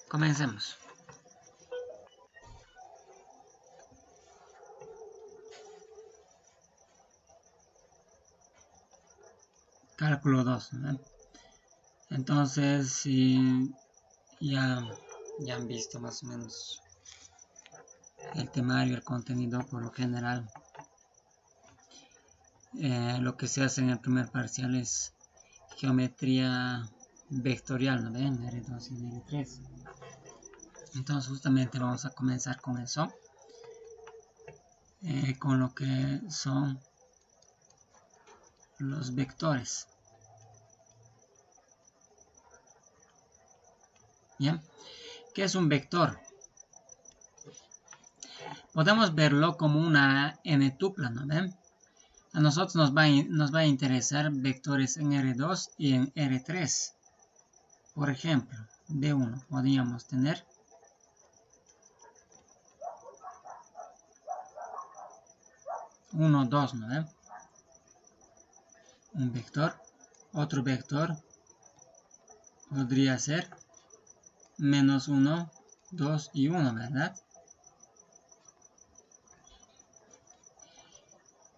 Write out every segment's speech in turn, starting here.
Comencemos. Cálculo 2, ¿no? Entonces, si ya han visto más o menos el temario, el contenido por lo general. Lo que se hace en el primer parcial es geometría vectorial, ¿no ven? R2 y R3. Entonces justamente vamos a comenzar con eso. Con lo que son los vectores. Bien, ¿qué es un vector? Podemos verlo como una n-tupla, ¿no ven? A nosotros nos va a interesar vectores en R2 y en R3. Por ejemplo, B1 podríamos tener uno, 2, ¿no ven? Un vector. Otro vector podría ser menos 1, 2 y 1, ¿verdad?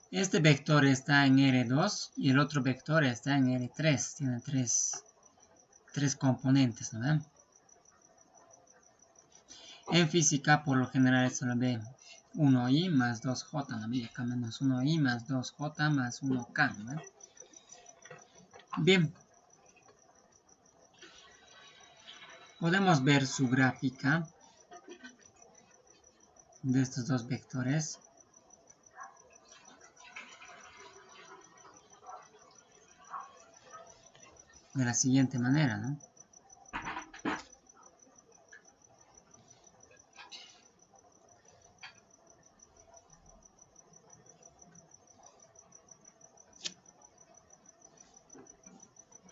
Este vector está en R2 y el otro vector está en R3. Tiene tres componentes, ¿no ven? En física, por lo general, se lo ve 1i más 2j, ¿no ven? Acá menos 1i más 2j más 1k, ¿no ven? Bien. Podemos ver su gráfica de estos dos vectores. De la siguiente manera, ¿no?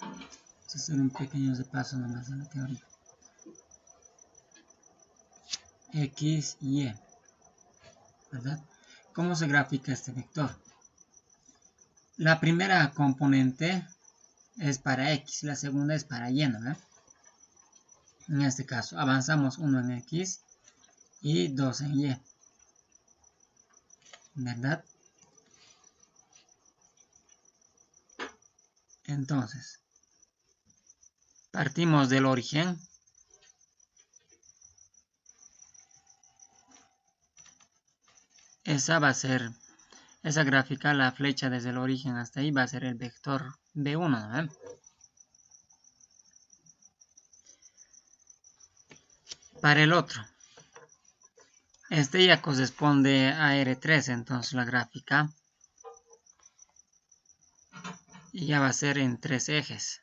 Vamos a hacer un pequeño repaso nomás de la teoría. X y Y, ¿verdad? ¿Cómo se grafica este vector? La primera componente es para X, la segunda es para Y, ¿no? En este caso, avanzamos 1 en X y 2 en Y, ¿verdad? Entonces, partimos del origen. Esa va a ser, esa gráfica, la flecha desde el origen hasta ahí va a ser el vector B1, ¿no? Para el otro, este ya corresponde a R3, entonces la gráfica ya va a ser en 3 ejes.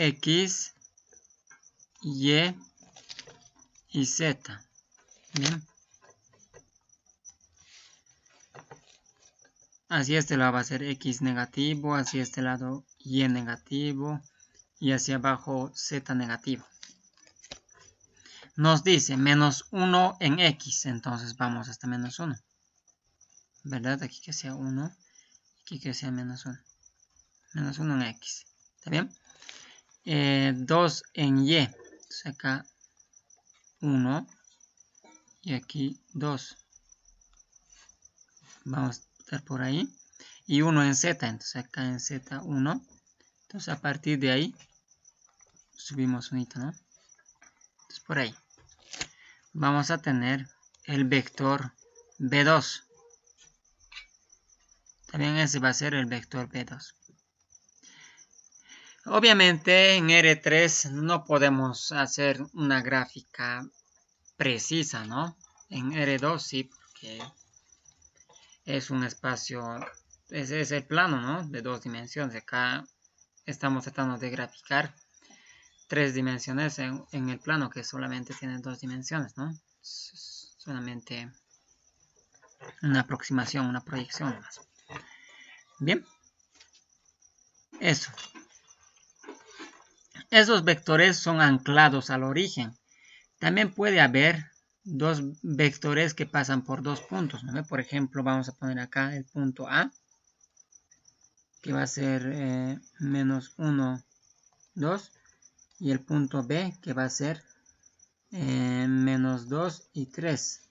X, Y y Z. Bien. Hacia este lado va a ser X negativo, hacia este lado Y negativo y hacia abajo Z negativo. Nos dice menos 1 en X, entonces vamos hasta menos 1. ¿Verdad? Aquí que sea 1, aquí que sea menos 1. Menos 1 en X. ¿Está bien? 2 en Y. Entonces acá 1 y aquí 2. Vamos a estar por ahí. Y 1 en Z, entonces acá en Z 1. Entonces a partir de ahí subimos un hito, ¿no? Entonces por ahí vamos a tener el vector B2. También ese va a ser el vector B2. Obviamente en R3 no podemos hacer una gráfica precisa, ¿no? En R2 sí, porque es un espacio, ese es el plano, ¿no? De 2 dimensiones. Acá estamos tratando de graficar 3 dimensiones en el plano que solamente tiene 2 dimensiones, ¿no? Es solamente una aproximación, una proyección más. Bien. Eso. Esos vectores son anclados al origen. También puede haber dos vectores que pasan por dos puntos, ¿no? Por ejemplo, vamos a poner acá el punto A, que va a ser menos 1, 2, y el punto B, que va a ser menos 2 y 3.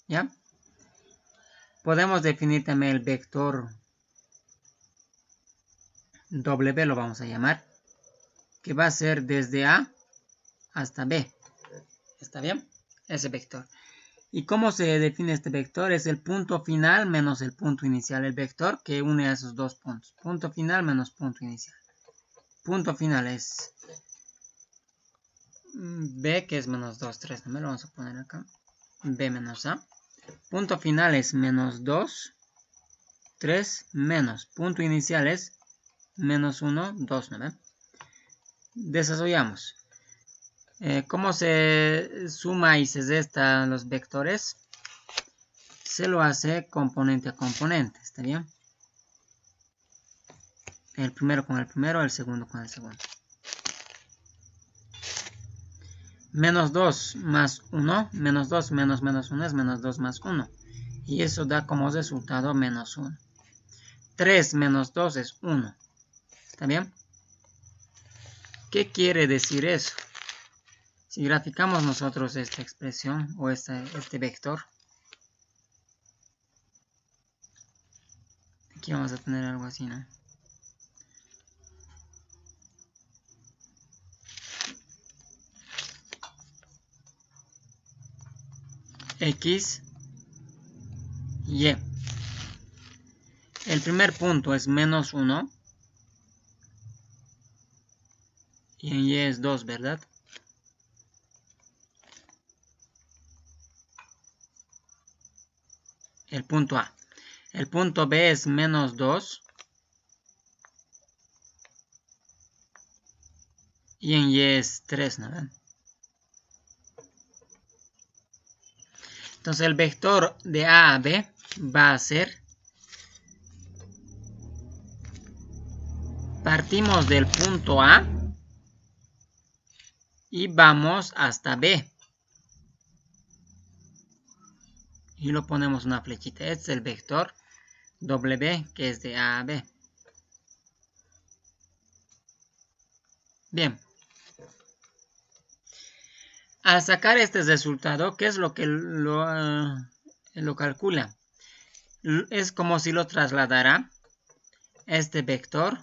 ¿Ya? Podemos definir también el vector W, lo vamos a llamar, que va a ser desde A hasta B. ¿Está bien? Ese vector. ¿Y cómo se define este vector? Es el punto final menos el punto inicial. El vector que une a esos dos puntos. Punto final menos punto inicial. Punto final es B, que es menos 2, 3. ¿No? Lo vamos a poner acá. B menos A. Punto final es menos 2, 3, menos. Punto inicial es menos 1, 2. ¿No? Desarrollamos. ¿Cómo se suma y se resta los vectores? Se lo hace componente a componente, ¿está bien? El primero con el primero, el segundo con el segundo. Menos 2 más 1, menos 2 menos 1 es menos 2 más 1. Y eso da como resultado menos 1. 3 menos 2 es 1. ¿Está bien? ¿Qué quiere decir eso? Si graficamos nosotros esta expresión o este vector, aquí vamos a tener algo así, ¿no? X, Y. El primer punto es menos 1 y en Y es 2, ¿verdad? El punto A. El punto B es menos 2 y en Y es 3, ¿no? Entonces el vector de A a B va a ser, partimos del punto A y vamos hasta B. Y lo ponemos una flechita. Este es el vector W, que es de A a B. Bien. Al sacar este resultado, ¿qué es lo que lo calcula? Es como si lo trasladara este vector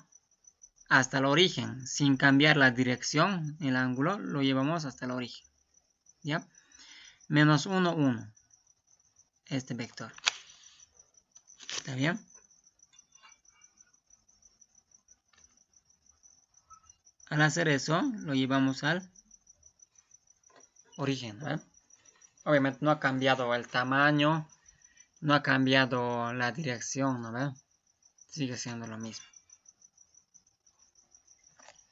hasta el origen. Sin cambiar la dirección, el ángulo, lo llevamos hasta el origen. ¿Ya? Menos 1, 1. Este vector. ¿Está bien? Al hacer eso, lo llevamos al origen. Obviamente no ha cambiado el tamaño, no ha cambiado la dirección, ¿no ve? Sigue siendo lo mismo.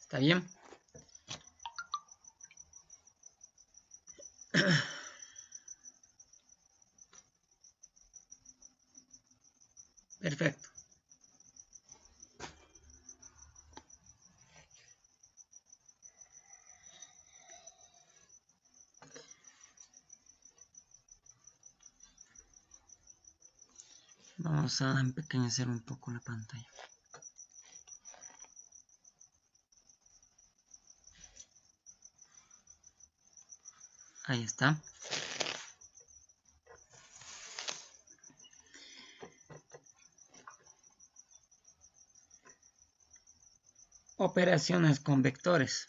¿Está bien? Perfecto. Vamos a empequeñecer un poco la pantalla. Ahí está. Operaciones con vectores.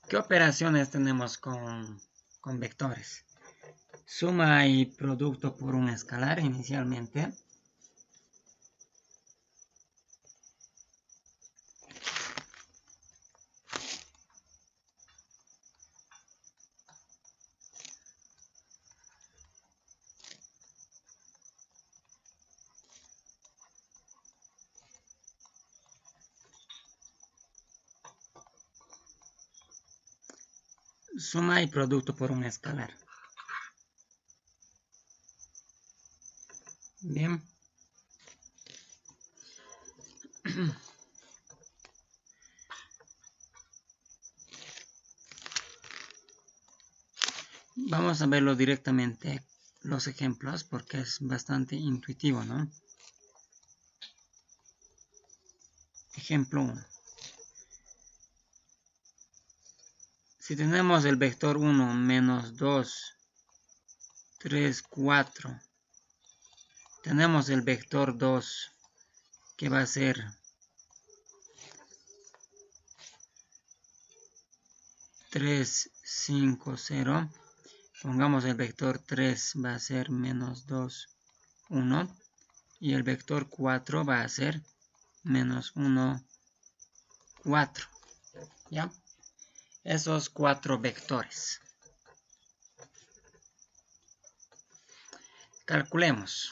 ¿Qué operaciones tenemos con vectores? Suma y producto por un escalar inicialmente. Suma y producto por un escalar. Bien. Vamos a verlo directamente, los ejemplos, porque es bastante intuitivo, ¿no? Ejemplo 1. Si tenemos el vector 1, menos 2, 3, 4, tenemos el vector 2, que va a ser 3, 5, 0. Pongamos el vector 3, va a ser menos 2, 1. Y el vector 4 va a ser menos 1, 4. ¿Ya? Esos 4 vectores. Calculemos.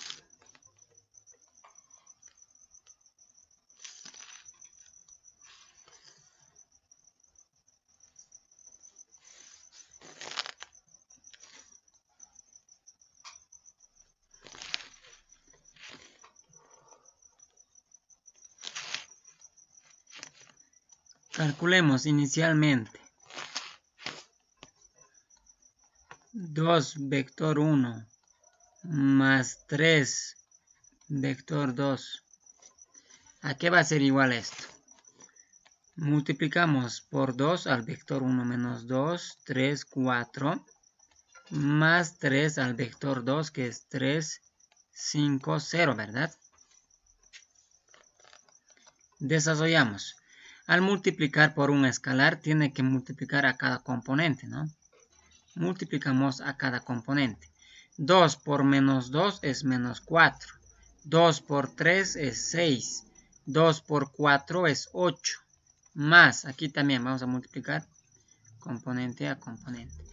Calculemos inicialmente 2 vector 1 más 3 vector 2. ¿A qué va a ser igual esto? Multiplicamos por 2 al vector 1 menos 2, 3, 4, más 3 al vector 2 que es 3, 5, 0, ¿verdad? Desarrollamos. Al multiplicar por un escalar tiene que multiplicar a cada componente, ¿no? Multiplicamos a cada componente. 2 por menos 2 es menos 4. 2 por 3 es 6. 2 por 4 es 8. Más, aquí también vamos a multiplicar componente a componente.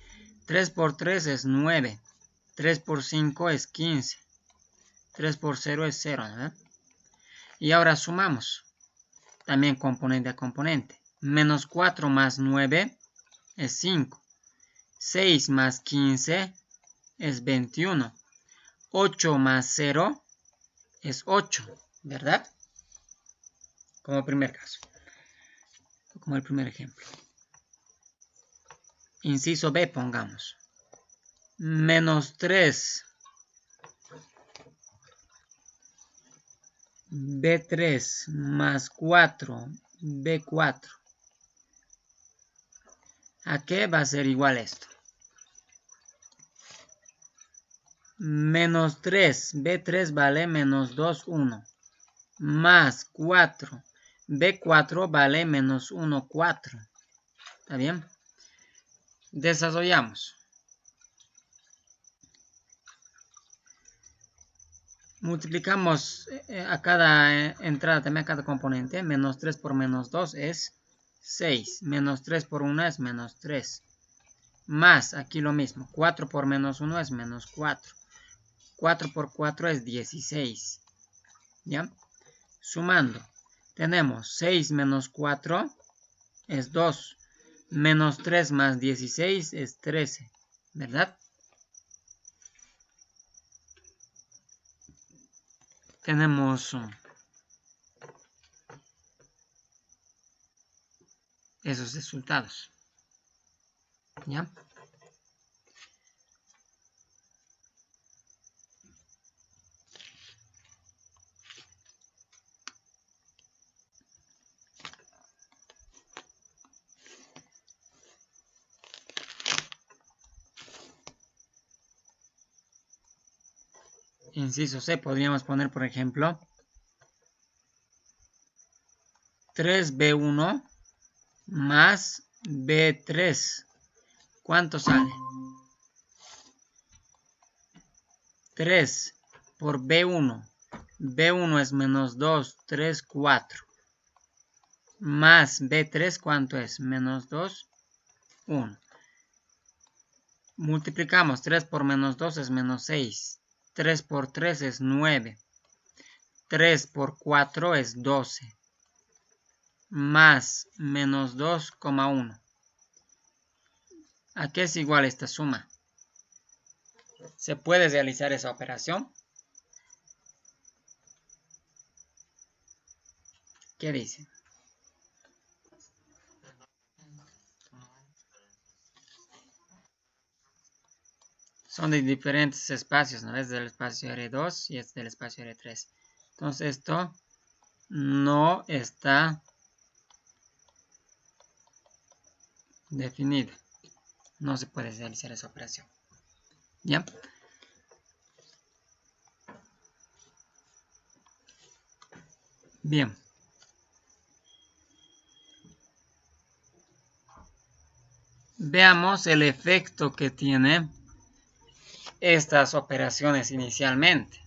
3 por 3 es 9. 3 por 5 es 15. 3 por 0 es 0, ¿no? Y ahora sumamos. También componente a componente. Menos 4 más 9 es 5. 6 más 15 es 21. 8 más 0 es 8, ¿verdad? Como primer caso. Como el primer ejemplo. Inciso B pongamos. Menos 3 B3 más 4 B4. ¿A qué va a ser igual esto? Menos 3 B3 vale menos 2, 1. Más 4 B4 vale menos 1, 4. ¿Está bien? Desarrollamos. Multiplicamos a cada entrada, también a cada componente. Menos 3 por menos 2 es 6. Menos 3 por 1 es menos 3. Más, aquí lo mismo. 4 por menos 1 es menos 4. 4 por 4 es 16. ¿Ya? Sumando. Tenemos 6 menos 4 es 2. Menos 3 más 16 es 13. ¿Verdad? Tenemos esos resultados. ¿Ya? Inciso C, podríamos poner, por ejemplo, 3B1 más B3. ¿Cuánto sale? 3 por B1. B1 es menos 2, 3, 4. Más B3, ¿cuánto es? Menos 2, 1. Multiplicamos 3 por menos 2 es menos 6. 3 por 3 es 9. 3 por 4 es 12. Más menos 2,1. ¿A qué es igual esta suma? ¿Se puede realizar esa operación? ¿qué dice? Son de diferentes espacios, ¿no? Es del espacio R2 y es del espacio R3. Entonces esto no está definido. No se puede realizar esa operación. ¿Ya? Bien. Veamos el efecto que tiene estas operaciones inicialmente.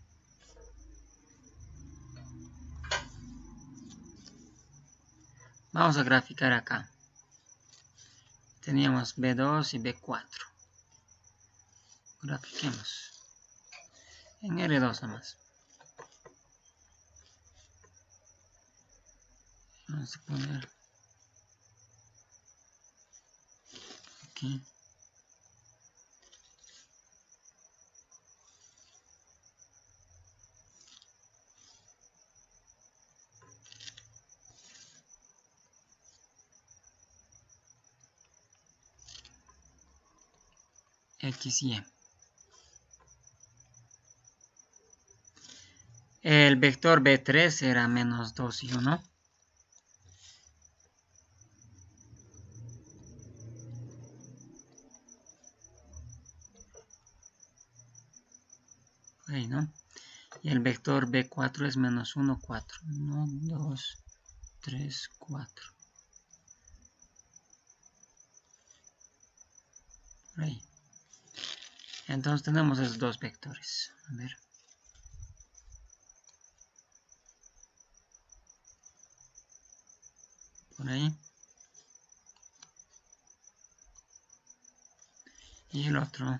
Vamos a graficar acá. Teníamos B2 y B4. Grafiquemos. En R2 nomás. Vamos a poner aquí. X, Y. El vector B3 era menos 2 y 1. Ahí, ¿no? Y el vector B4 es menos 1, 4. 1, 2, 3, 4. Por ahí. Entonces tenemos esos dos vectores. A ver. Por ahí. Y el otro.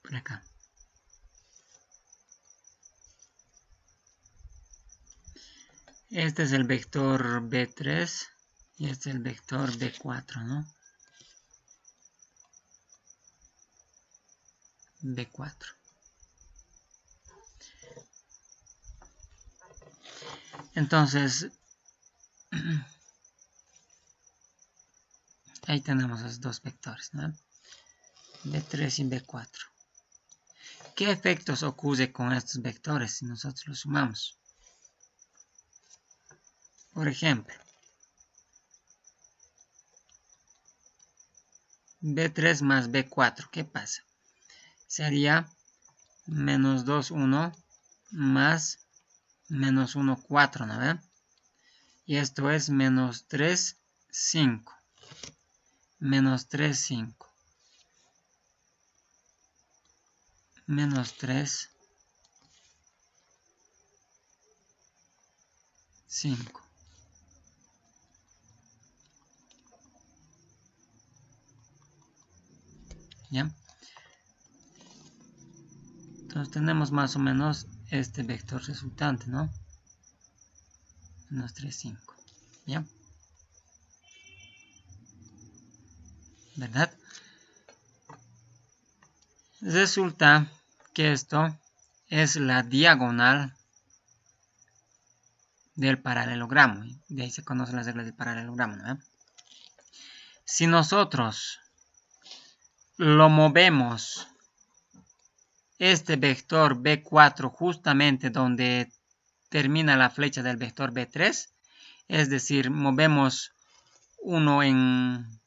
Por acá. Este es el vector B3 y este es el vector B4, ¿no? B4. Entonces, ahí tenemos los dos vectores, ¿no? B3 y B4. ¿Qué efectos ocurre con estos vectores si nosotros los sumamos? Por ejemplo, B3 más B4, ¿qué pasa? Sería menos 2, 1 más menos 1, 4, ¿no ve? Y esto es menos 3, 5. Menos 3, 5. Menos 3, 5. ¿Ya? Entonces tenemos más o menos este vector resultante, ¿no? Menos 3, 5. ¿Ya? ¿Verdad? Resulta que esto es la diagonal del paralelogramo. De ahí se conocen las reglas del paralelogramo, ¿no? Si nosotros lo movemos este vector B4 justamente donde termina la flecha del vector B3, es decir, movemos 1 en...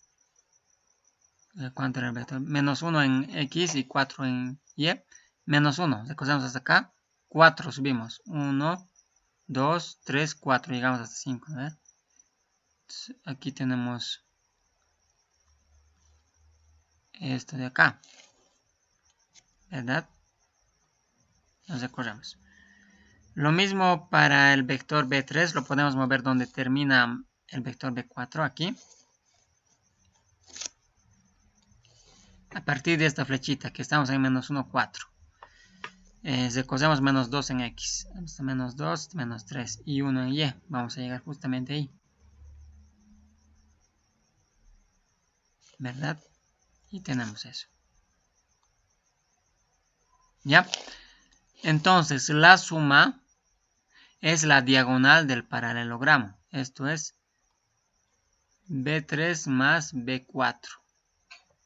¿Cuánto era el vector? Menos 1 en X y 4 en Y. Menos 1, recogemos hasta acá. 4 subimos. 1, 2, 3, 4. Llegamos hasta 5. ¿Ver? Aquí tenemos esto de acá. ¿Verdad? Nos recorremos. Lo mismo para el vector B3. Lo podemos mover donde termina el vector B4. Aquí. A partir de esta flechita que estamos en menos 1, 4. Recogemos menos 2 en X. Menos 2, menos 3 y 1 en Y. Vamos a llegar justamente ahí. ¿Verdad? Y tenemos eso. ¿Ya? Entonces, la suma es la diagonal del paralelogramo. Esto es B3 más B4.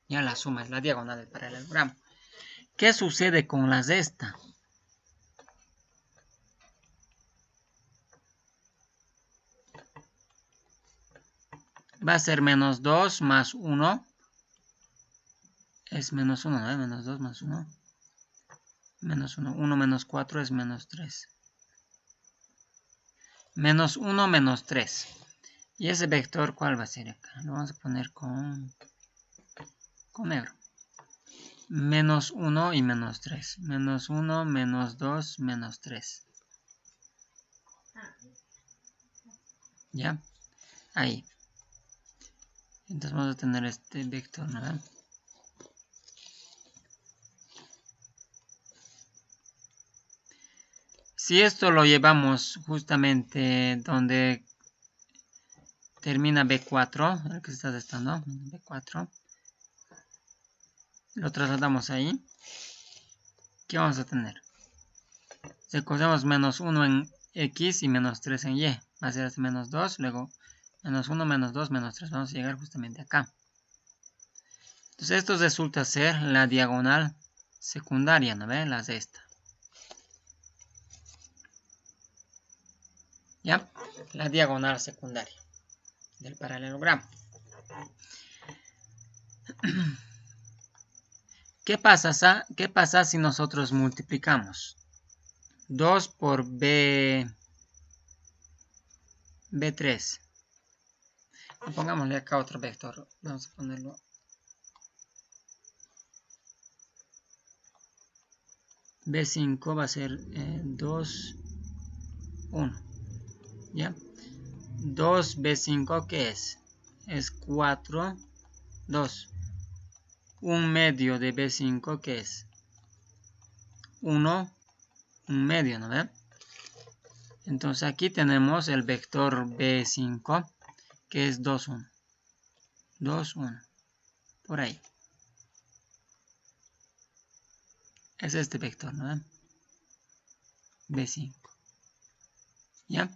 Ya la suma es la diagonal del paralelogramo. ¿Qué sucede con las de esta? Va a ser menos 2 más 1. Es menos 1, ¿no? Menos 2 más 1. Menos 1. 1 menos 4 es menos 3. Menos 1 menos 3. ¿Y ese vector cuál va a ser acá? Lo vamos a poner con negro. Menos 1 y menos 3. Menos 1, menos 2, menos 3. ¿Ya? Ahí. Entonces vamos a tener este vector, ¿no? Si esto lo llevamos justamente donde termina B4, el que se está testando, B4, lo trasladamos ahí, ¿qué vamos a tener? Si cogemos menos 1 en X y menos 3 en Y, va a ser este menos 2, luego menos 1, menos 2, menos 3, vamos a llegar justamente acá. Entonces esto resulta ser la diagonal secundaria, ¿no ven? Las de esta. ¿Ya? La diagonal secundaria del paralelogramo. ¿Qué pasa si nosotros multiplicamos 2 por B3? Pongámosle acá otro vector. Vamos a ponerlo. B5 va a ser 2, 1. ¿Ya? 2B5, ¿qué es? Es 4, 2. Un medio de B5, ¿qué es? 1, un medio, ¿no ve? Entonces aquí tenemos el vector B5, que es 2, 1. 2, 1. Por ahí. Es este vector, ¿no? B5. ¿Ya?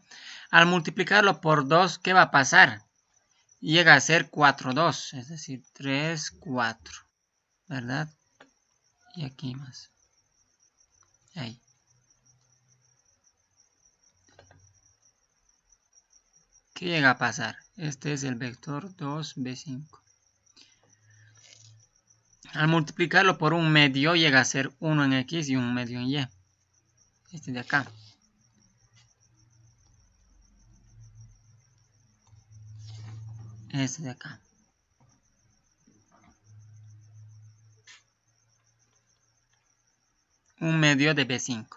Al multiplicarlo por 2, ¿qué va a pasar? Llega a ser 4, 2. Es decir, 3, 4. ¿Verdad? Y aquí más. Ahí. ¿Qué llega a pasar? Este es el vector 2B5. Al multiplicarlo por un medio llega a ser 1 en X y un medio en Y. Este de acá. Este de acá. Un medio de B5.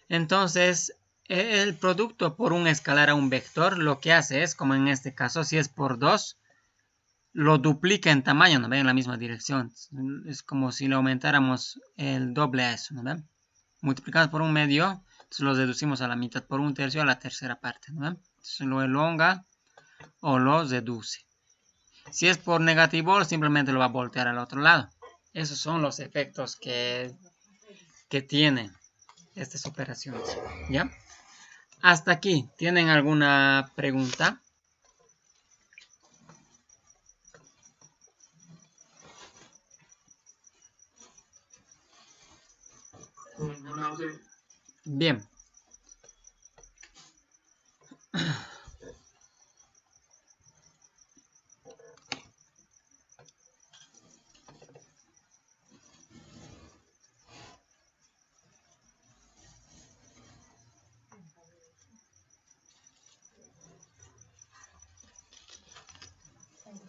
Entonces, el producto por un escalar a un vector lo que hace es, como en este caso, si es por 2, lo duplica en tamaño, ¿no ven? En la misma dirección. Es como si le aumentáramos el doble a eso, ¿no ven? Multiplicamos por un medio, entonces lo deducimos a la mitad, por un tercio a la tercera parte, ¿no ven? Entonces lo elonga o lo deduce. Si es por negativo, simplemente lo va a voltear al otro lado. Esos son los efectos que tienen estas operaciones, ¿ya? Hasta aquí, ¿tienen alguna pregunta? Bien.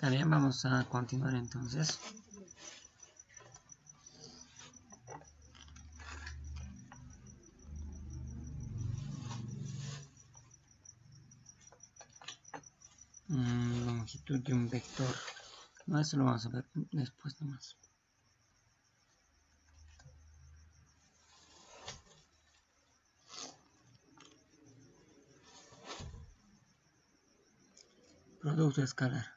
También vamos a continuar entonces. Longitud de un vector. No, eso lo vamos a ver después nomás. Producto escalar.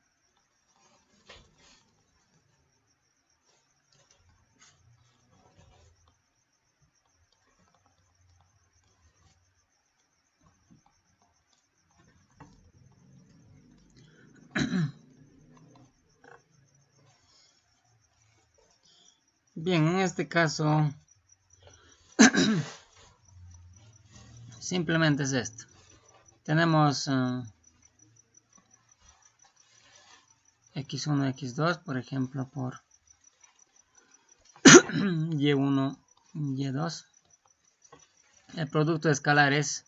Bien, en este caso simplemente es esto. Tenemos x1, x2, por ejemplo, por y1, y2. El producto escalar es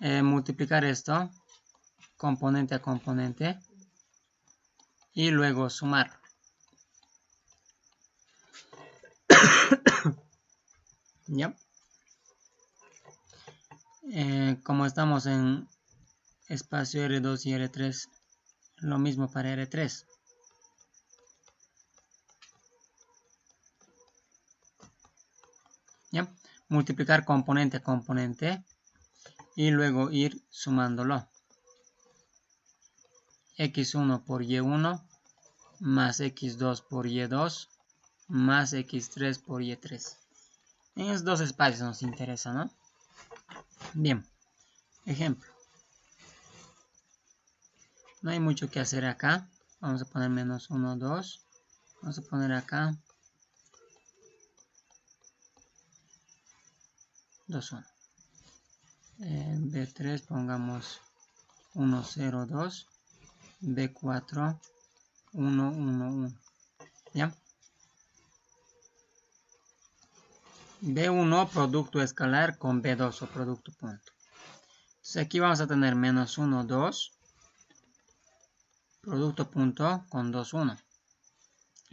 multiplicar esto, componente a componente, y luego sumar. ¿Ya? Como estamos en espacio R2 y R3, lo mismo para R3. ¿Ya? Multiplicar componente a componente y luego ir sumándolo. X1 por Y1 más X2 por Y2 más X3 por Y3. En esos dos espacios nos interesa, ¿no? Bien, ejemplo. No hay mucho que hacer acá. Vamos a poner menos 1, 2. Vamos a poner acá 2, 1. B3 pongamos 1, 0, 2. B4, 1, 1, 1. ¿Ya? B1 producto escalar con B2 o producto punto. Entonces aquí vamos a tener menos 1, 2. Producto punto con 2, 1.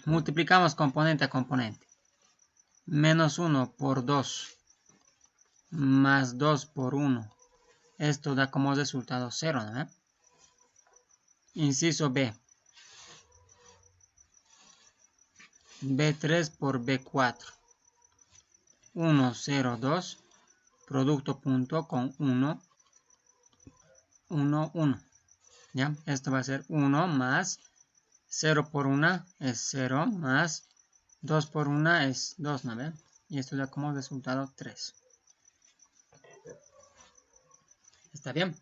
Multiplicamos componente a componente. Menos 1 por 2 más 2 por 1. Esto da como resultado 0, ¿no? Inciso B. B3 por B4. 1, 0, 2. Producto punto con 1, 1, 1. ¿Ya? Esto va a ser 1 más 0 por 1 es 0 más 2 por 1 es 2, ¿no? ¿Ve? Y esto da como resultado 3. ¿Está bien?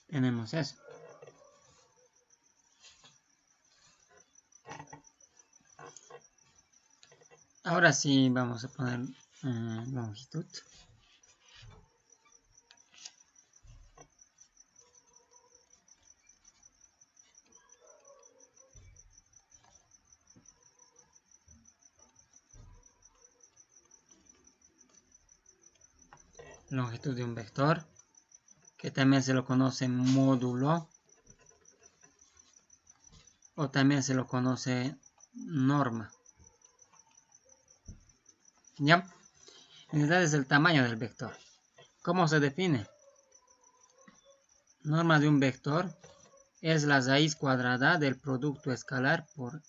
Tenemos eso. Ahora sí vamos a poner longitud. Longitud de un vector, que también se lo conoce módulo, o también se lo conoce norma. ¿Ya? Unidad es el tamaño del vector. ¿Cómo se define? Norma de un vector es la raíz cuadrada del producto escalar por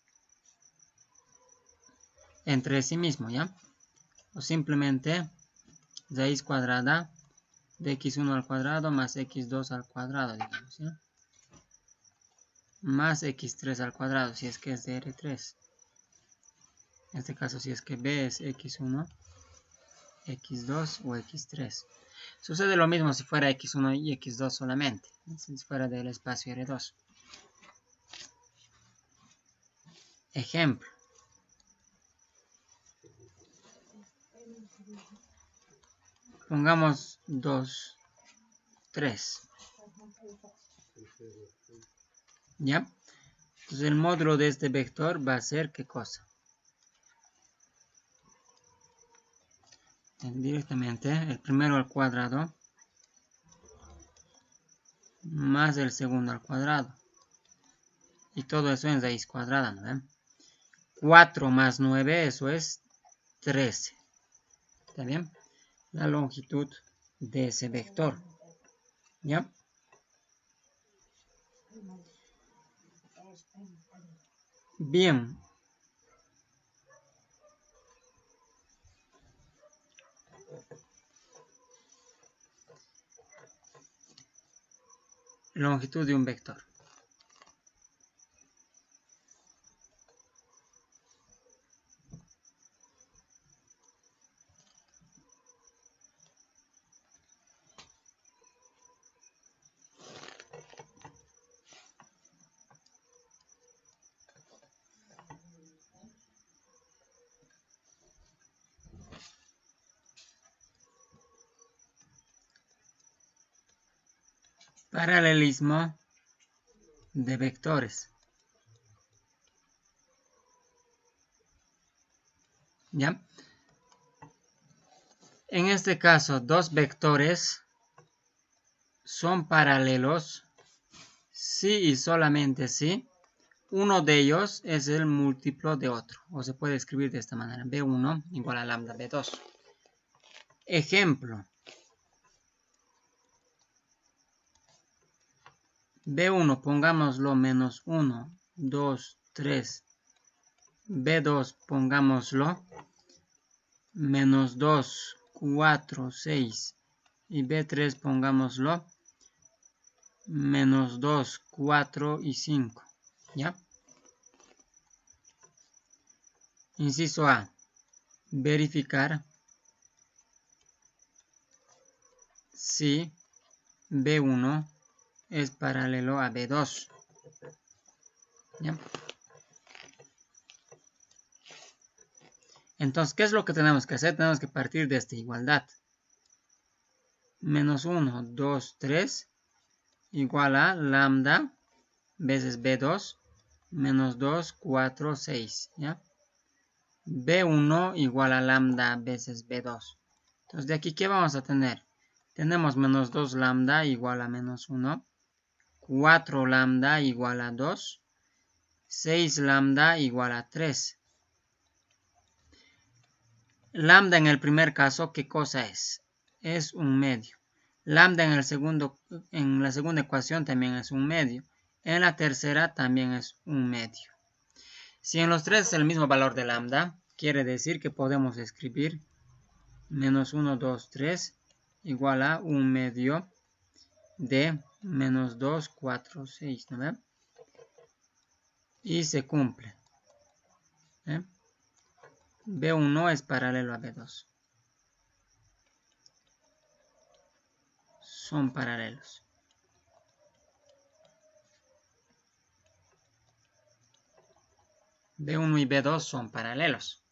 entre sí mismo, ¿ya? O simplemente raíz cuadrada de x1 al cuadrado más x2 al cuadrado, digamos, ¿ya? Más x3 al cuadrado, si es que es de R3. En este caso, si es que B es x1, x2 o x3. Sucede lo mismo si fuera x1 y x2 solamente, si fuera del espacio R2. Ejemplo. Pongamos 2, 3. ¿Ya? Entonces el módulo de este vector va a ser ¿qué cosa? Directamente el primero al cuadrado más el segundo al cuadrado. Y todo eso en raíz cuadrada, ¿no? 4 más 9, eso es 13. ¿Está bien? La longitud de ese vector. ¿Ya? Bien. Longitud de un vector. Paralelismo de vectores. ¿Ya? En este caso, dos vectores son paralelos si y solamente si uno de ellos es el múltiplo de otro. O se puede escribir de esta manera. B1 igual a lambda B2. Ejemplo. B1 pongámoslo menos 1, 2, 3. B2 pongámoslo menos 2, 4, 6. Y B3 pongámoslo menos 2, 4 y 5. ¿Ya? Inciso A. Verificar si B1 es paralelo a B2. ¿Ya? Entonces, ¿qué es lo que tenemos que hacer? Tenemos que partir de esta igualdad. Menos 1, 2, 3 igual a lambda veces B2 menos 2, 4, 6. ¿Ya? B1 igual a lambda veces B2. Entonces, de aquí, ¿qué vamos a tener? Tenemos menos 2 lambda igual a menos 1. 4 lambda igual a 2. 6 lambda igual a 3. Lambda en el primer caso, ¿qué cosa es? Es un medio. Lambda en la segunda ecuación también es un medio. En la tercera también es un medio. Si en los tres es el mismo valor de lambda, quiere decir que podemos escribir menos 1, 2, 3 igual a un medio de menos 2, 4, 6, ¿no ve? Y se cumple. B1 es paralelo a B2. Son paralelos. B1 y B2 son paralelos.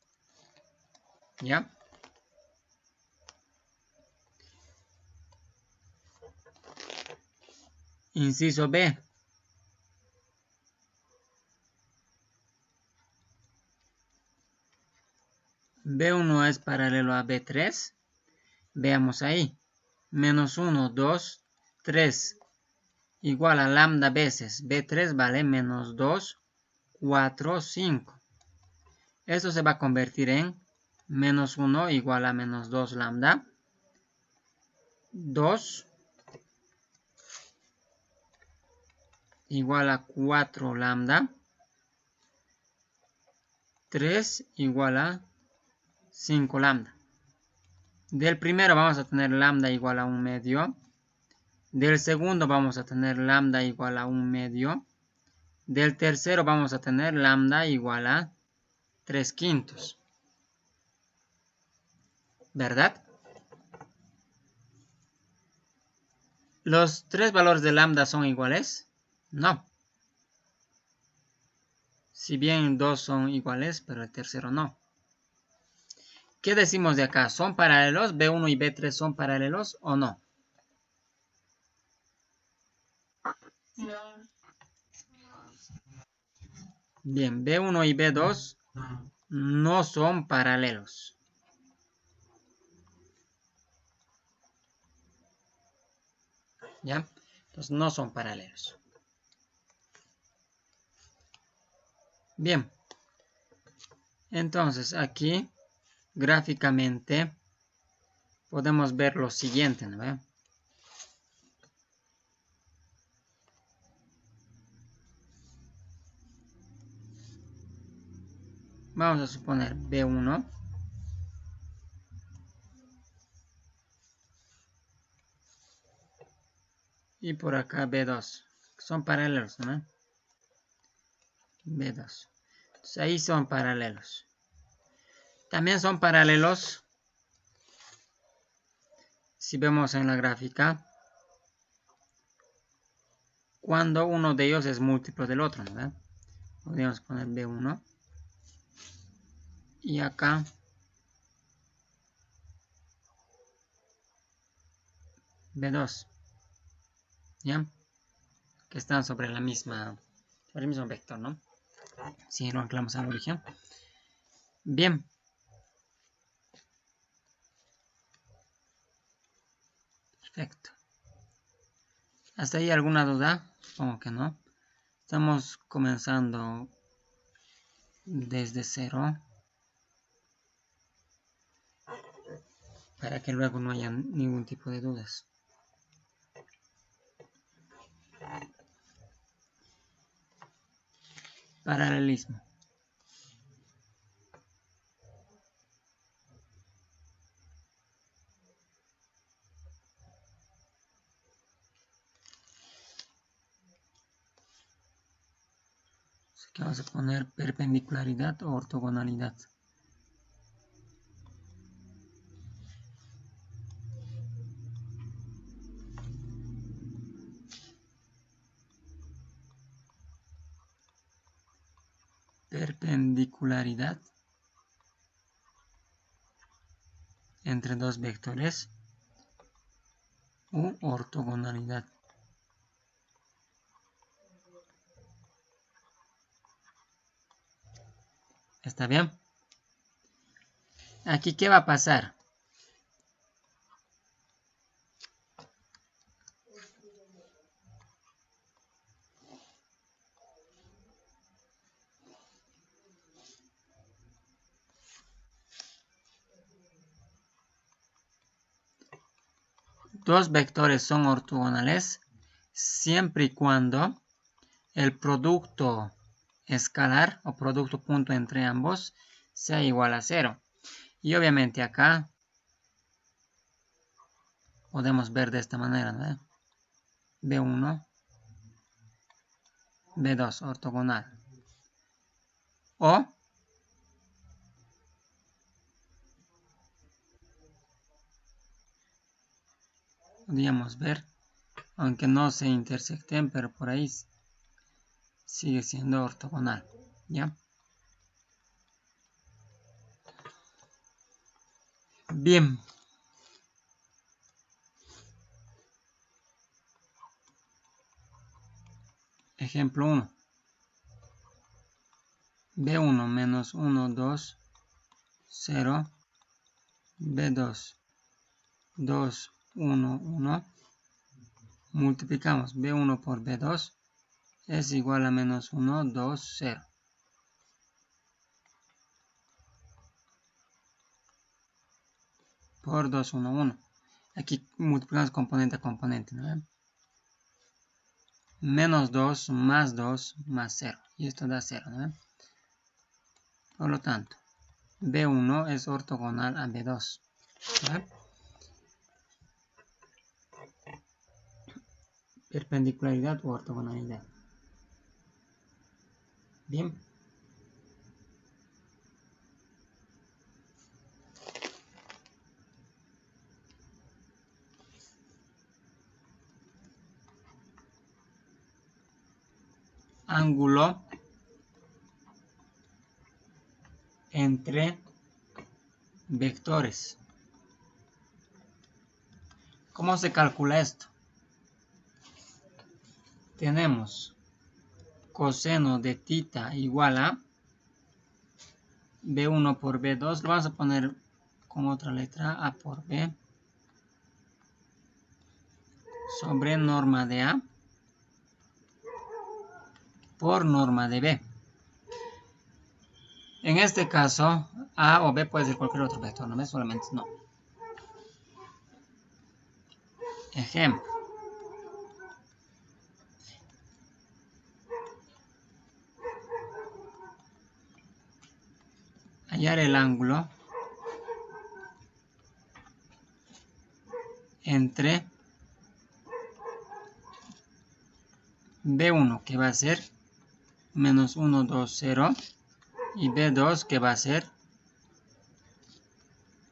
¿Ya? Inciso B. B1 es paralelo a B3. Veamos ahí. Menos 1, 2, 3 igual a lambda veces B3 vale menos 2, 4, 5. Esto se va a convertir en menos 1 igual a menos 2 lambda. 2 igual a 4 lambda. 3 igual a 5 lambda. Del primero vamos a tener lambda igual a 1 medio. Del segundo vamos a tener lambda igual a 1 medio. Del tercero vamos a tener lambda igual a 3/5. ¿Verdad? ¿Los tres valores de lambda son iguales? No. Si bien dos son iguales, pero el tercero no. ¿Qué decimos de acá? ¿Son paralelos? ¿B1 y B3 son paralelos o no? No. Bien, B1 y B2 no son paralelos. ¿Ya? Entonces no son paralelos. Bien. Entonces aquí gráficamente podemos ver lo siguiente, ¿no ve? Vamos a suponer B1 y por acá B2. Son paralelos, ¿no? B2. Entonces ahí son paralelos. También son paralelos si vemos en la gráfica cuando uno de ellos es múltiplo del otro, ¿no? Podríamos poner B1 y acá B2. ¿Ya? que están sobre el mismo vector, ¿no? Si lo anclamos al origen. Bien. Perfecto. ¿Hasta ahí alguna duda? Supongo que no. Estamos comenzando desde cero para que luego no haya ningún tipo de dudas. Paralelismo. Así que vamos a poner perpendicularidad o ortogonalidad. Perpendicularidad entre dos vectores u ortogonalidad. ¿Está bien? Aquí, ¿qué va a pasar? Dos vectores son ortogonales siempre y cuando el producto escalar o producto punto entre ambos sea igual a 0. Y obviamente acá podemos ver de esta manera, ¿no? B1, B2 ortogonal. O podríamos ver, aunque no se intersecten, pero por ahí sigue siendo ortogonal, ¿ya? Bien. Ejemplo 1. B1 menos 1, 2, 0. B2, 2, 1, 1. Multiplicamos B1 por B2. Es igual a menos 1, 2, 0. Por 2, 1, 1. Aquí multiplicamos componente a componente, ¿no? Menos 2 más 2 más 0. Y esto da 0, ¿no? Por lo tanto, B1 es ortogonal a B2. ¿Vale? Perpendicularidad o ortogonalidad. Bien. Ángulo entre vectores. ¿Cómo se calcula esto? Tenemos coseno de θ igual a B1 por B2. Lo vamos a poner con otra letra, A por B, sobre norma de A por norma de B. En este caso, A o B puede ser cualquier otro vector, no es solamente no. Ejemplo. Hallar el ángulo entre B1, que va a ser menos 1, 2, 0, y B2, que va a ser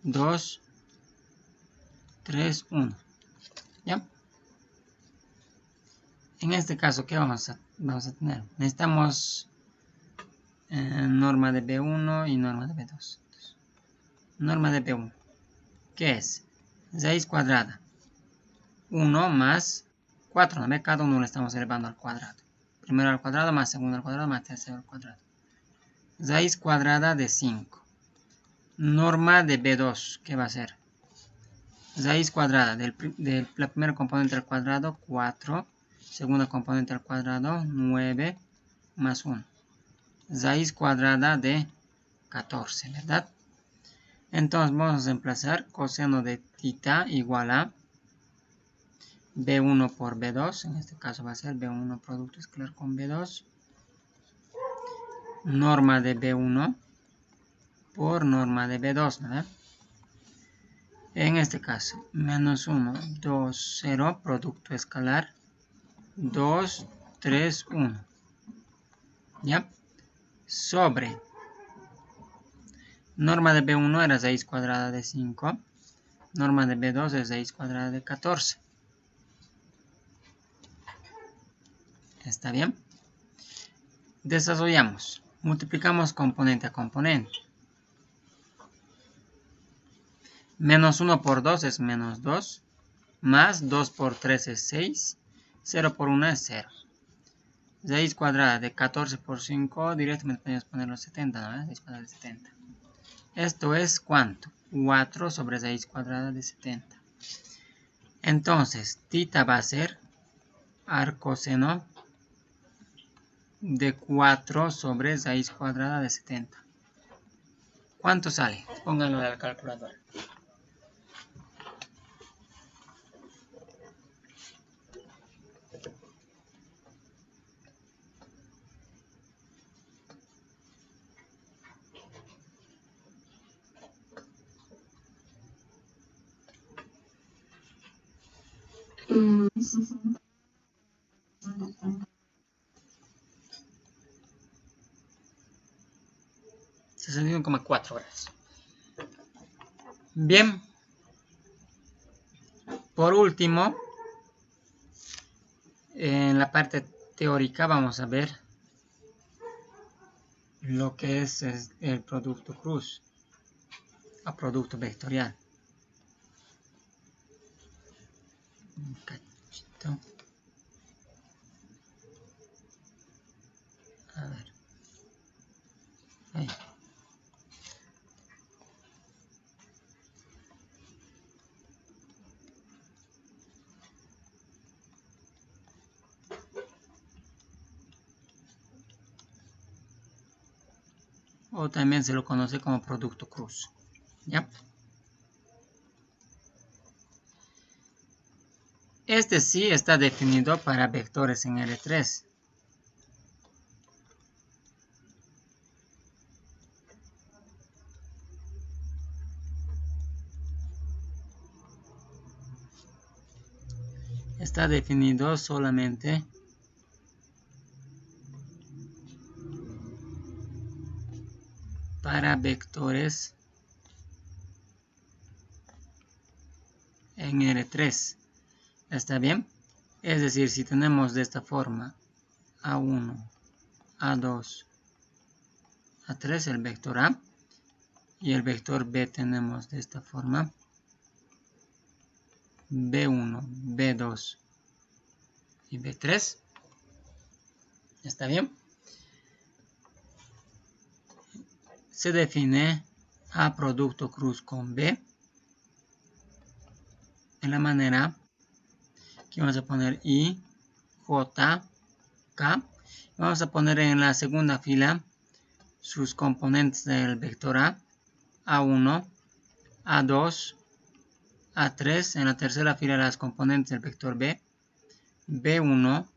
2, 3, 1. ¿Ya? En este caso, ¿qué vamos a tener? Necesitamos norma de B1 y norma de B2. Norma de B1. ¿Qué es? Raíz cuadrada. 1 más 4, ¿no? Cada uno lo estamos elevando al cuadrado. Primero al cuadrado, más segundo al cuadrado, más tercero al cuadrado. Raíz cuadrada de 5. Norma de B2, ¿qué va a ser? Raíz cuadrada del primer componente al cuadrado, 4. Segundo componente al cuadrado, 9, más 1. Raíz cuadrada de 14, ¿verdad? Entonces vamos a reemplazar coseno de tita igual a B1 por B2. En este caso va a ser B1 producto escalar con B2. Norma de B1 por norma de B2, ¿verdad? En este caso, menos 1, 2, 0, producto escalar, 2, 3, 1. ¿Ya? Sobre. Norma de B1 era raíz cuadrada de 5. Norma de B2 es raíz cuadrada de 14. ¿Está bien? Desarrollamos. Multiplicamos componente a componente. Menos 1 por 2 es menos 2. Más 2 por 3 es 6. 0 por 1 es 0. Raíz cuadrada de 14 por 5. Directamente podemos poner los 70, ¿no? Raíz cuadrada de 70. Esto es ¿cuánto? 4 sobre raíz cuadrada de 70. Entonces, tita va a ser arcoseno de 4 sobre raíz cuadrada de 70. ¿Cuánto sale? Pónganlo en la calculadora. Mm. 61,4 horas. Bien. Por último, en la parte teórica vamos a ver lo que es el producto cruz o producto vectorial. Un cachito. A ver. Ahí. O también se lo conoce como producto cruz. ¿Ya? Este sí está definido para vectores en R3. Está definido solamente para vectores en R3. ¿Está bien? Es decir, si tenemos de esta forma A1, A2, A3, el vector A, y el vector B tenemos de esta forma B1, B2 y B3. ¿Está bien? Se define A producto cruz con B de la manera que vamos a poner I, J, K. Vamos a poner en la segunda fila sus componentes del vector A, A1, A2, A3. En la tercera fila las componentes del vector B, B1,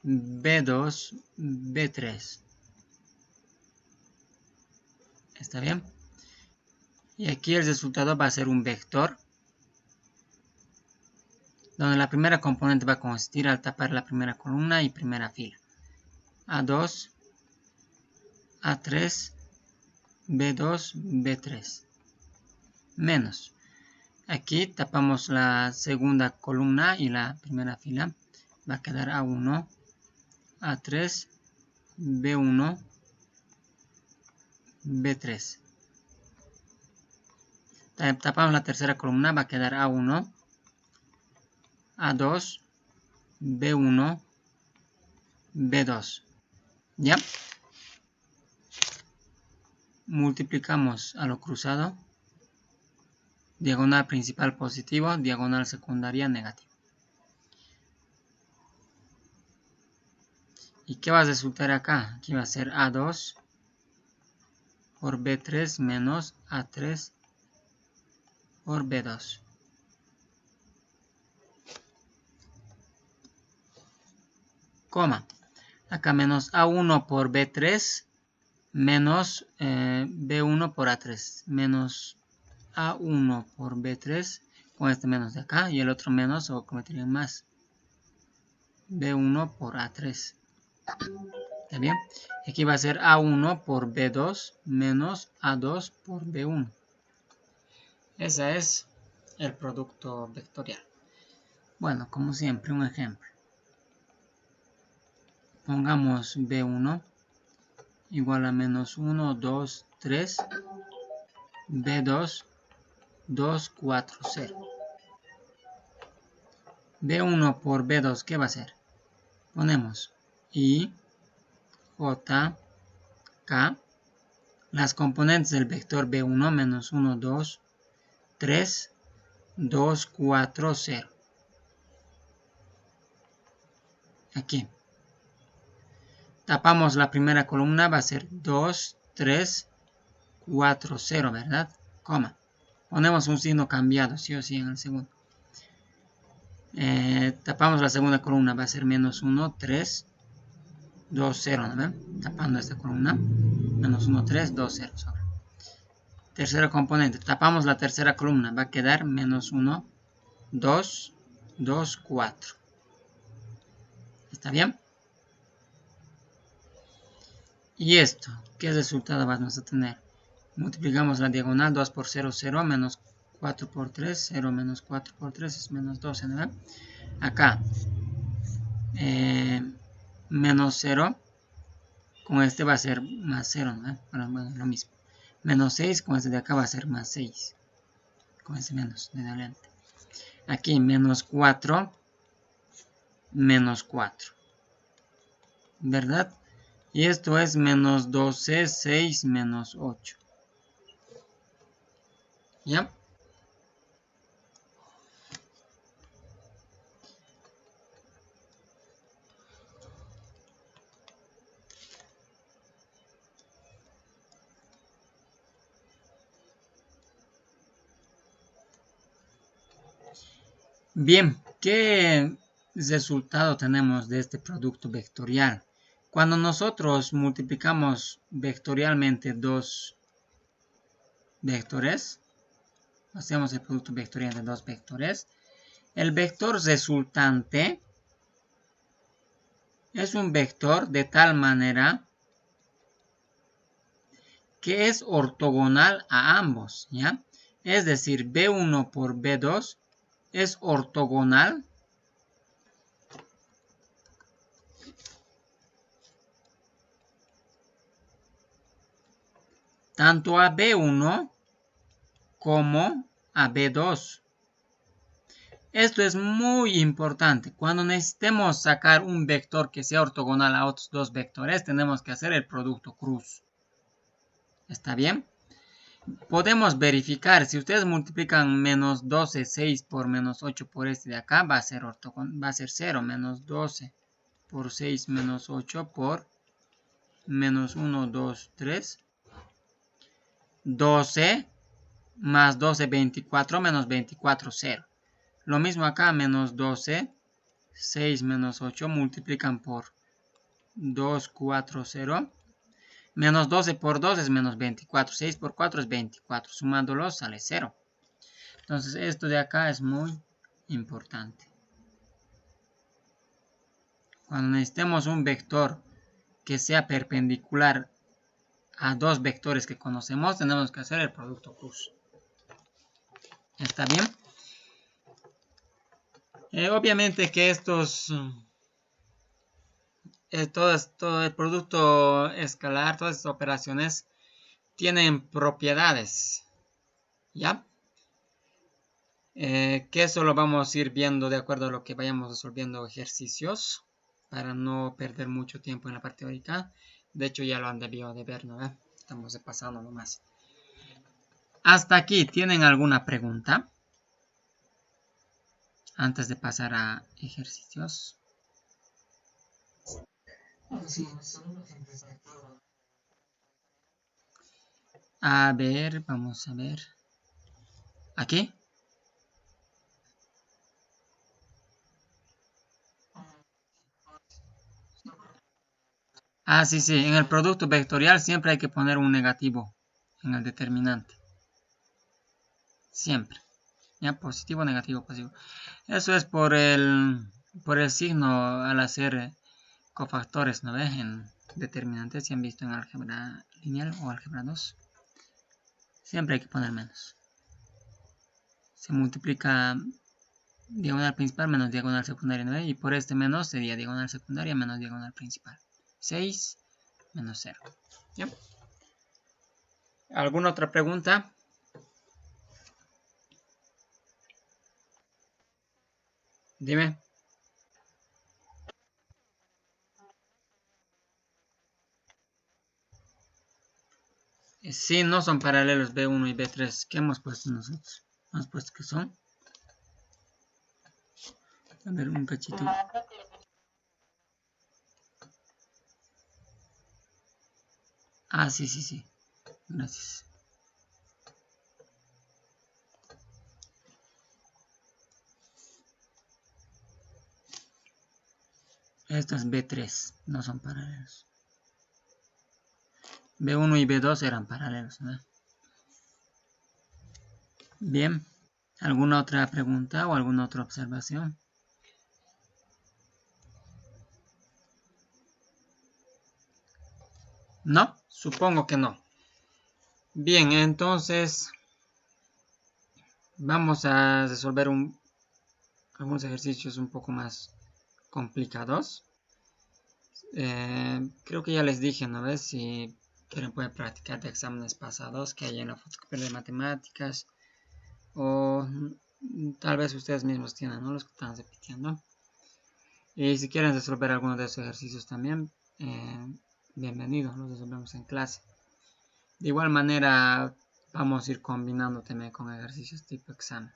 B2, B3. ¿Está bien? Y aquí el resultado va a ser un vector donde la primera componente va a consistir al tapar la primera columna y primera fila. A2, A3, B2, B3. Menos. Aquí tapamos la segunda columna y la primera fila. Va a quedar A1, A3, B1, B3. Tapamos la tercera columna, va a quedar A1, A2, B1, B2. ¿Ya? Multiplicamos a lo cruzado. Diagonal principal positivo, diagonal secundaria negativo. ¿Y qué va a resultar acá? Aquí va a ser A2 por B3 menos A3 por B2. Coma. Acá menos A1 por B3 menos B1 por A3. Menos A1 por B3 con este menos de acá. Y el otro menos o convertiría en más. B1 por A3. ¿Está bien? Aquí va a ser A1 por B2 menos A2 por B1. Ese es el producto vectorial. Bueno, como siempre, un ejemplo. Pongamos B1 igual a menos 1, 2, 3, B2, 2, 4, 0. B1 por B2, ¿qué va a ser? Ponemos I, J, K, las componentes del vector B1, menos 1, 2, 3, 2, 4, 0. Aquí. Tapamos la primera columna, va a ser 2, 3, 4, 0, ¿verdad? Coma. Ponemos un signo cambiado, sí o sí, en el segundo. Tapamos la segunda columna, va a ser menos 1, 3, 2, 0, ¿no ven? Tapando esta columna, menos 1, 3, 2, 0 sobre. Tercera componente, tapamos la tercera columna, va a quedar menos 1, 2, 2, 4. ¿Está bien? Y esto, ¿qué resultado vamos a tener? Multiplicamos la diagonal, 2 por 0, 0, menos 4 por 3, 0 menos 4 por 3 es menos 12, ¿no ven? Acá, menos 0, con este va a ser más 0, ¿no? Bueno, lo mismo. Menos 6, con este de acá va a ser más 6. Con ese menos de adelante. Aquí, menos 4, menos 4. ¿Verdad? Y esto es menos 12, 6, menos 8. ¿Ya? Bien, ¿qué resultado tenemos de este producto vectorial? Cuando nosotros multiplicamos vectorialmente dos vectores, hacemos el producto vectorial de dos vectores, el vector resultante es un vector de tal manera que es ortogonal a ambos, ¿ya? Es decir, B1 por B2 es ortogonal tanto a B1 como a B2. Esto es muy importante. Cuando necesitemos sacar un vector que sea ortogonal a otros dos vectores, tenemos que hacer el producto cruz. ¿Está bien? Podemos verificar, si ustedes multiplican menos 12, 6 por menos 8 por este de acá, va a ser ortogonal, va a ser 0, menos 12 por 6 menos 8 por menos 1, 2, 3. 12 más 12, 24, menos 24, 0. Lo mismo acá, menos 12, 6 menos 8, multiplican por 2, 4, 0. Menos 12 por 2 es menos 24. 6 por 4 es 24. Sumándolos sale 0. Entonces esto de acá es muy importante. Cuando necesitemos un vector que sea perpendicular a dos vectores que conocemos, tenemos que hacer el producto cruz. ¿Está bien? Obviamente que todo el producto escalar, todas estas operaciones tienen propiedades, ¿ya? que eso lo vamos a ir viendo de acuerdo a lo que vayamos resolviendo ejercicios, para no perder mucho tiempo en la parte teórica. De hecho ya lo han debido de ver, ¿no? Estamos pasando nomás. Hasta aquí, ¿tienen alguna pregunta? Antes de pasar a ejercicios. A ver, vamos a ver. ¿Aquí? Ah, sí, sí. En el producto vectorial siempre hay que poner un negativo en el determinante. Siempre. Ya, positivo, negativo, positivo. Eso es por el signo al hacer cofactores, ¿no ves? En determinantes, si han visto en álgebra lineal o álgebra 2. Siempre hay que poner menos. Se multiplica diagonal principal menos diagonal secundaria, ¿no ves? Y por este menos sería diagonal secundaria menos diagonal principal. 6 menos 0. ¿Ya? ¿Alguna otra pregunta? Dime. Sí, no son paralelos B1 y B3. ¿Qué hemos puesto nosotros? Hemos puesto que son. A ver, un cachito. Ah, sí, sí, sí. Gracias. Estos B3 no son paralelos. B1 y B2 eran paralelos, ¿no? Bien. ¿Alguna otra pregunta o alguna otra observación? ¿No? Supongo que no. Bien, entonces vamos a resolver algunos ejercicios un poco más complicados. Creo que ya les dije, ¿no ves? Si quieren pueden practicar de exámenes pasados que hay en la fotocopia de matemáticas, o tal vez ustedes mismos tienen, ¿no? Los que están repitiendo. Y si quieren resolver alguno de esos ejercicios también, bienvenidos, los resolvemos en clase. De igual manera, vamos a ir combinando también con ejercicios tipo examen.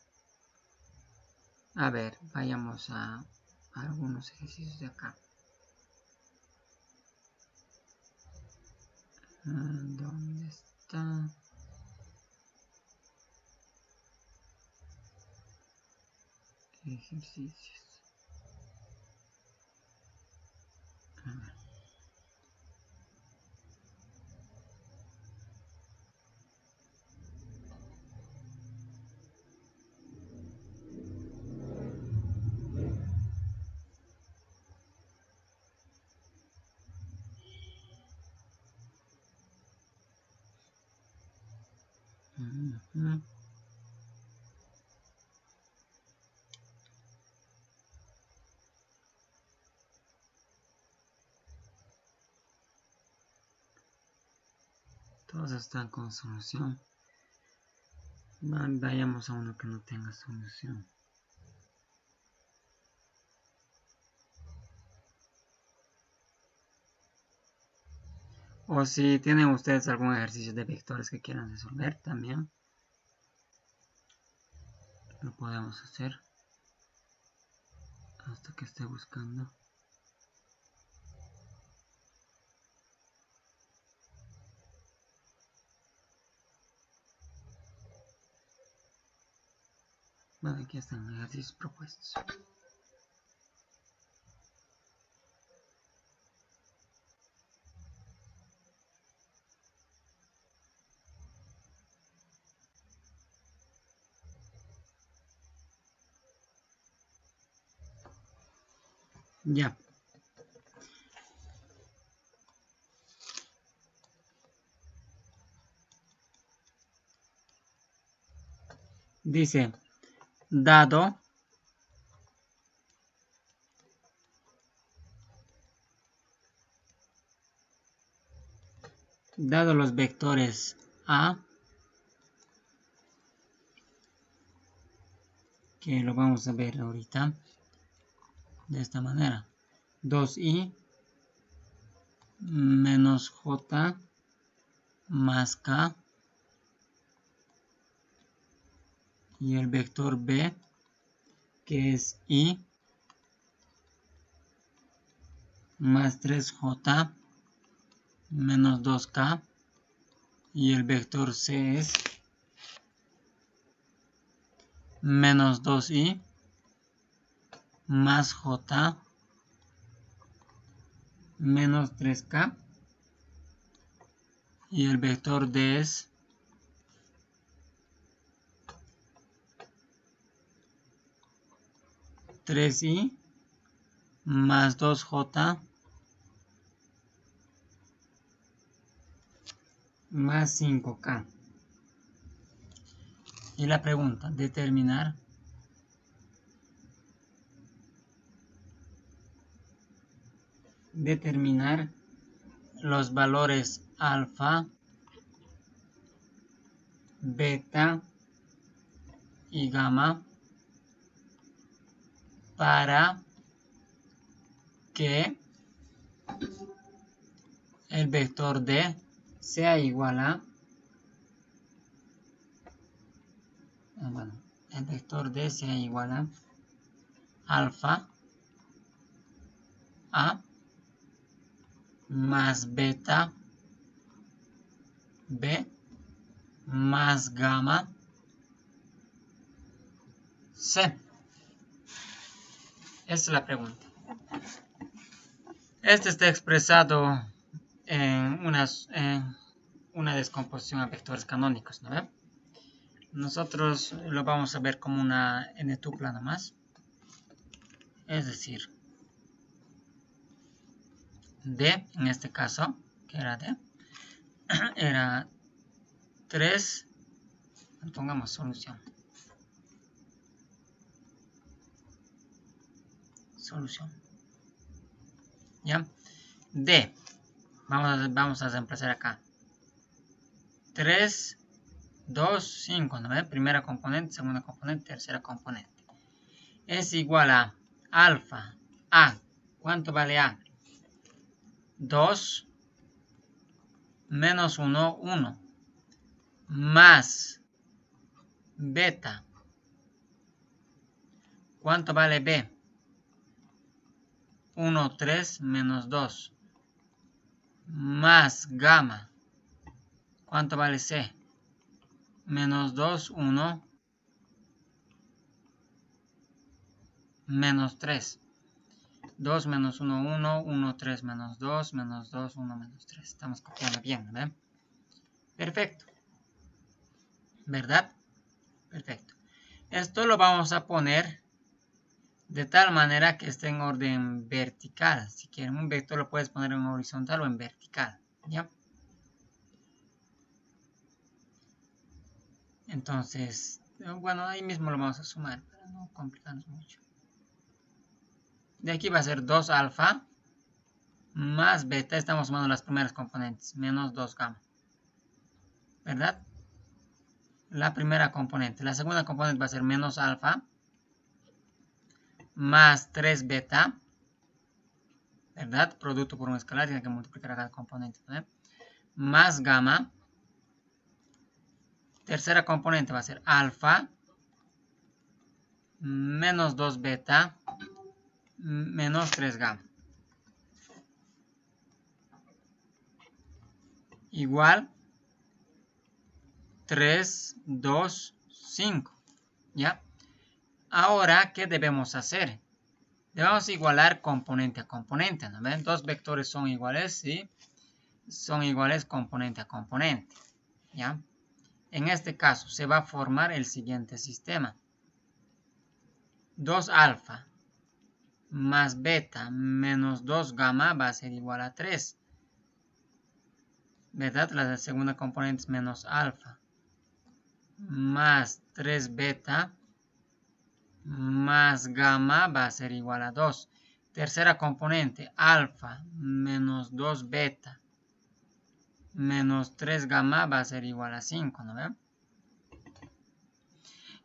A ver, vayamos a algunos ejercicios de acá. ¿Dónde está? Ejercicios. A ver. Todos están con solución. Vayamos a uno que no tenga solución. O si tienen ustedes algún ejercicio de vectores que quieran resolver también, lo podemos hacer hasta que esté buscando. Bueno, aquí están los ejercicios propuestos. Ya. Dice, dado los vectores A, que lo vamos a ver ahorita de esta manera. 2i menos j más k y el vector b, que es i más 3j menos 2k, y el vector c es menos 2i más j menos 3k, y el vector d es (3i más 2j más 5k). Y la pregunta, determinar los valores alfa, beta y gamma para que el vector D sea igual a el vector D sea igual a alfa A más beta B más gamma C. Esta es la pregunta. Este está expresado en una descomposición a vectores canónicos, ¿no ve? Nosotros lo vamos a ver como una n-tupla nomás. Es decir, D, en este caso, que era D, era 3, pongamos solución. ¿Ya? D, vamos a reemplazar acá. 3, 2, 5, ¿no ve? Primera componente, segunda componente, tercera componente. Es igual a alfa, A. ¿Cuánto vale A? 2 menos 1, 1. Más beta. ¿Cuánto vale B? 1, 3 menos 2. Más gamma. ¿Cuánto vale C? Menos 2, 1. Menos 3. 2 menos 1, 1. 1, 3 menos 2. Menos 2, 1 menos 3. Estamos copiando bien, ¿no? Perfecto. ¿Verdad? Perfecto. Esto lo vamos a poner de tal manera que esté en orden vertical. Si quieren un vector lo puedes poner en horizontal o en vertical. ¿Ya? Entonces, bueno, ahí mismo lo vamos a sumar para no complicarnos mucho. De aquí va a ser 2 alfa más beta. Estamos sumando las primeras componentes. Menos 2 gamma. ¿Verdad? La primera componente. La segunda componente va a ser menos alfa más 3 beta. ¿Verdad? Producto por un escalar. Tiene que multiplicar a cada componente. ¿verdad? Más gamma. Tercera componente va a ser alfa menos 2 beta menos 3 gamma. Igual 3, 2, 5. ¿Ya? Ahora, ¿qué debemos hacer? Debemos igualar componente a componente. ¿No ven? Dos vectores son iguales, ¿sí? Son iguales componente a componente. ¿Ya? En este caso, se va a formar el siguiente sistema. 2 alfa más beta menos 2 gamma va a ser igual a 3. ¿Verdad? La segunda componente es menos alfa más 3 beta más gamma va a ser igual a 2. Tercera componente, alfa menos 2 beta menos 3 gamma va a ser igual a 5, ¿no ven?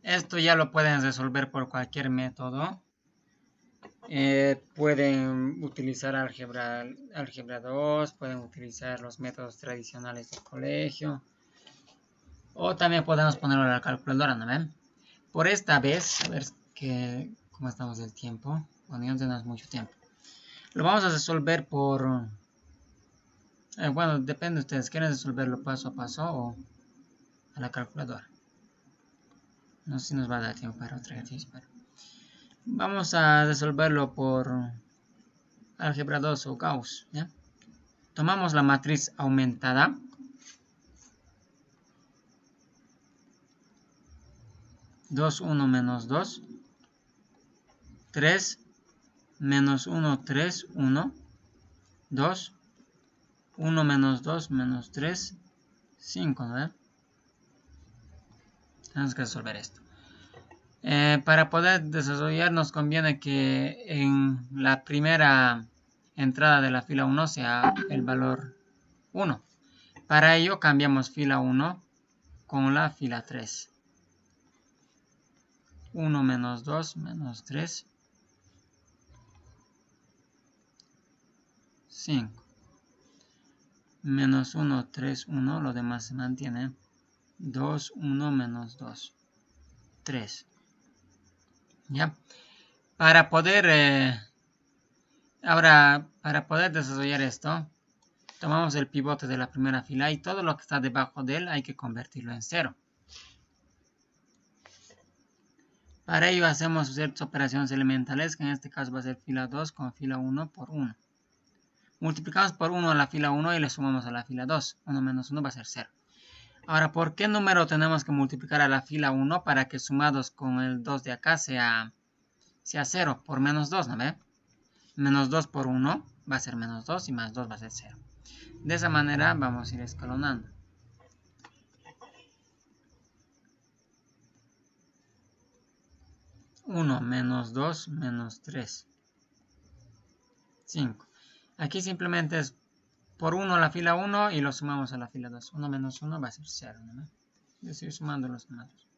Esto ya lo pueden resolver por cualquier método. Pueden utilizar álgebra 2, pueden utilizar los métodos tradicionales del colegio. O también podemos ponerlo en la calculadora, ¿no ven? Por esta vez, a ver cómo estamos del tiempo. Bueno, ya no tenemos mucho tiempo. Lo vamos a resolver por... bueno, depende de ustedes. ¿Quieren resolverlo paso a paso o a la calculadora? No sé si nos va a dar tiempo para otro ejercicio, pero... Vamos a resolverlo por álgebra 2 o Gauss, ¿ya? Tomamos la matriz aumentada. Dos, 1, menos 2. 3, menos 1, 3, 1. 2, 1 menos 2, menos 3, 5, ¿no? Tenemos que resolver esto. Para poder desarrollar nos conviene que en la primera entrada de la fila 1 sea el valor 1. Para ello cambiamos fila 1 con la fila 3. 1 menos 2 menos 3, 5. Menos 1, 3, 1, lo demás se mantiene. 2, 1 menos 2, 3. ¿Ya? Para poder desarrollar esto, tomamos el pivote de la primera fila y todo lo que está debajo de él hay que convertirlo en 0. Para ello hacemos ciertas operaciones elementales, que en este caso va a ser fila 2 con fila 1 por 1. Multiplicamos por 1 a la fila 1 y le sumamos a la fila 2. 1 menos 1 va a ser 0. Ahora, ¿por qué número tenemos que multiplicar a la fila 1 para que sumados con el 2 de acá sea 0? Por menos 2, ¿no ve? Menos 2 por 1 va a ser menos 2 y más 2 va a ser 0. De esa manera vamos a ir escalonando. 1 menos 2 menos 3. 5. Aquí simplemente es por 1 a la fila 1 y lo sumamos a la fila 2. 1 menos 1 va a ser 0, ¿no? Yo estoy sumando los números.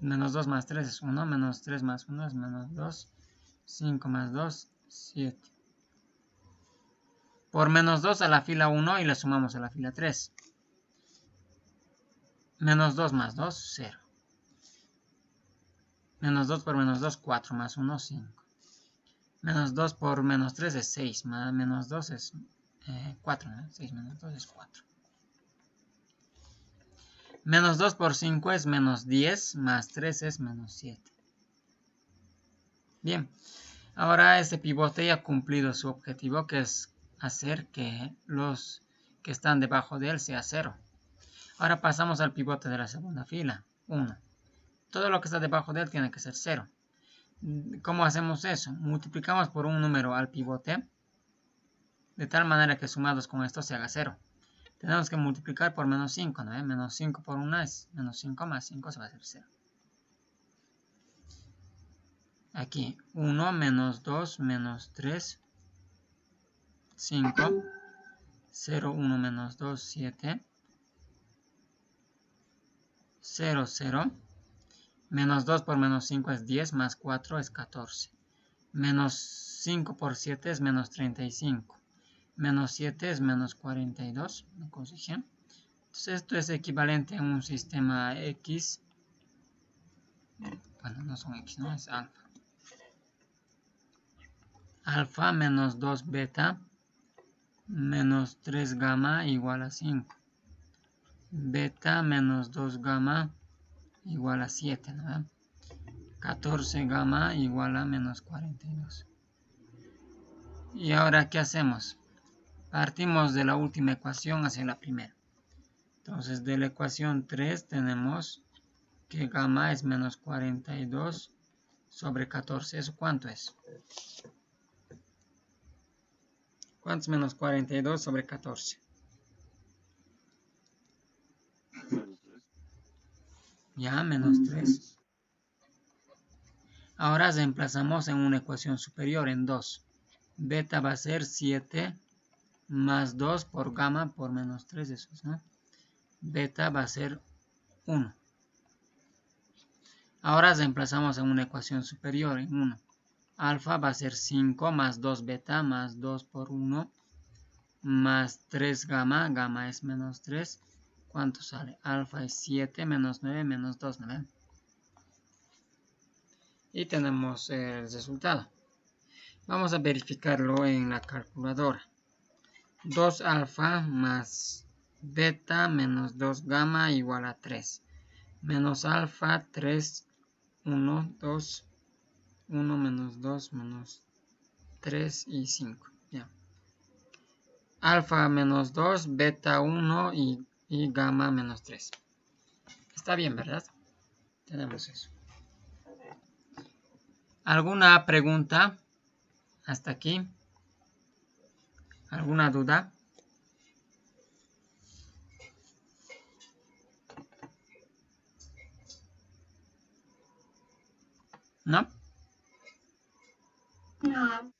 Menos 2 más 3 es 1. Menos 3 más 1 es menos 2. 5 más 2, 7. Por menos 2 a la fila 1 y le sumamos a la fila 3. Menos 2 más 2, 0. Menos 2 por menos 2, 4 más 1, 5. Menos 2 por menos 3 es 6. Más menos 2 es 4. ¿no? 6 menos 2 es 4. Menos 2 por 5 es menos 10. Más 3 es menos 7. Bien. Ahora este pivote ya ha cumplido su objetivo, que es hacer que los que están debajo de él sea 0. Ahora pasamos al pivote de la segunda fila. 1. Todo lo que está debajo de él tiene que ser 0. ¿Cómo hacemos eso? Multiplicamos por un número al pivote, de tal manera que sumados con esto se haga 0. Tenemos que multiplicar por menos 5, ¿no? Menos 5 por 1 es menos 5 más 5 se va a hacer 0. Aquí 1 menos 2 menos 3, 5. 0, 1 menos 2, 7. 0, 0. Menos 2 por menos 5 es 10, más 4 es 14. Menos 5 por 7 es menos 35. Menos 7 es menos 42. ¿Me corrigí? Entonces esto es equivalente a un sistema X. Bueno, no son X, no, es alfa. Alfa menos 2 beta menos 3 gamma igual a 5. Beta menos 2 gamma igual a 7, ¿no? 14 gamma igual a menos 42. Y ahora, ¿qué hacemos? Partimos de la última ecuación hacia la primera. Entonces, de la ecuación 3 tenemos que gamma es menos 42 sobre 14. ¿Eso cuánto es? ¿Cuánto es menos 42 sobre 14? Ya, menos 3. Ahora reemplazamos en una ecuación superior, en 2. Beta va a ser 7 más 2 por gamma por menos 3, eso es, ¿no? Beta va a ser 1. Ahora reemplazamos en una ecuación superior, en 1. Alfa va a ser 5 más 2 beta más 2 por 1 más 3 gamma. Gamma es menos 3. ¿Cuánto sale? Alfa es 7 menos 9 menos 2, ¿no ven? Y tenemos el resultado. Vamos a verificarlo en la calculadora. 2 alfa más beta menos 2 gamma igual a 3. Menos alfa, 3, 1, 2, 1 menos 2 menos 3 y 5. Ya. Alfa menos 2, beta 1 y gamma menos 3. Está bien, ¿verdad? Tenemos eso. ¿Alguna pregunta hasta aquí? ¿Alguna duda? ¿No? No.